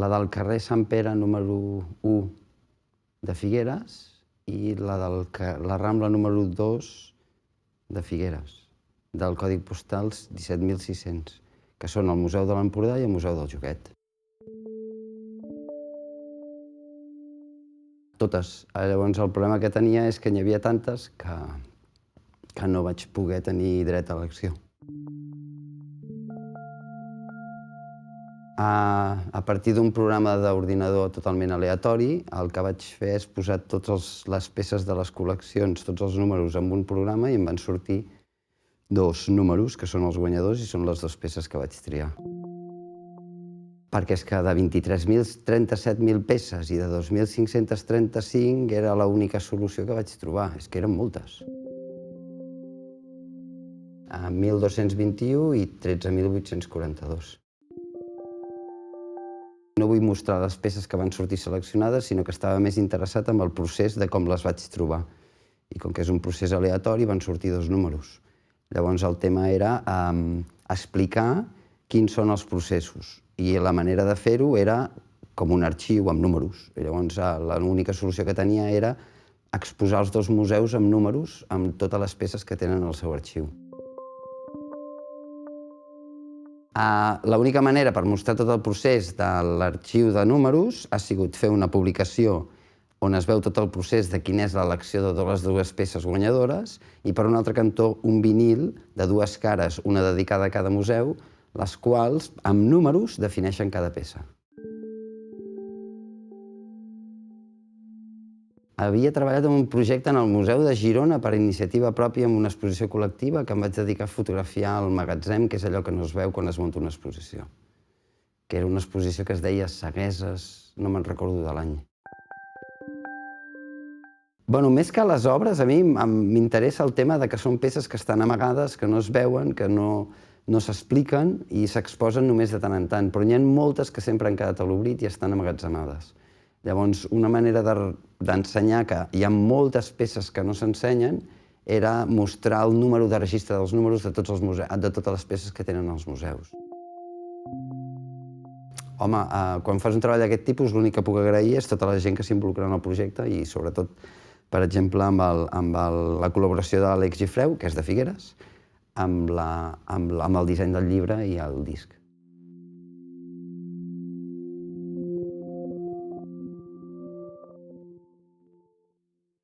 la del carrer Sant Pere número 1 de Figueres i la Rambla número 2 de Figueres, del còdig postal 17.600, que són el Museu de l'Empordà i el Museu del Joguet. Totes. Llavors el problema que tenia és que n'hi havia tantes que no vaig poder tenir dret a elecció. A partir d'un programa d'ordinador totalment aleatori, el que vaig fer és posar totes les peces de les col·leccions, tots els números en un programa i em van sortir 2 números, que són els guanyadors i són les 2 peces que vaig triar. Perquè és que de 23.037.000 peces i de 2.535 era l'única solució que vaig trobar, és que eren moltes. 1.221 i 13.842. No vull mostrar les peces que van sortir seleccionades, sinó que estava més interessat en el procés de com les vaig trobar. I com que és un procés aleatori, van sortir 2 números. Llavors el tema era explicar quins són els processos. I la manera de fer-ho era com un arxiu amb números. I llavors l'única solució que tenia era exposar els 2 museus amb números, amb totes les peces que tenen al seu arxiu. L'única manera per mostrar tot el procés de l'arxiu de números ha sigut fer una publicació on es veu tot el procés de quina és l'elecció de les 2 peces guanyadores i, per un altre cantó, un vinil de 2 cares, una dedicada a cada museu, les quals, amb números, defineixen cada peça. Havia treballat en un projecte en el Museu de Girona per iniciativa pròpia amb una exposició col·lectiva que em vaig dedicar a fotografiar el magatzem, que és allò que no es veu quan es munta una exposició. Que era una exposició que es deia Cegueses, no me'n recordo de l'any. Més que les obres, a mi m'interessa el tema que són peces que estan amagades, que no es veuen, que no s'expliquen i s'exposen només de tant en tant, però n'hi ha moltes que sempre han quedat a l'oblit i estan amagatzemades. Llavors, una manera d'ensenyar que hi ha moltes peces que no s'ensenyen era mostrar el número de registre dels números de totes les peces que tenen els museus. Home, quan fas un treball d'aquest tipus, l'únic que puc agrair és tota la gent que s'involucra en el projecte i, sobretot, per exemple, amb la col·laboració de l'Àlex Gifreu, que és de Figueres, amb el disseny del llibre i el disc.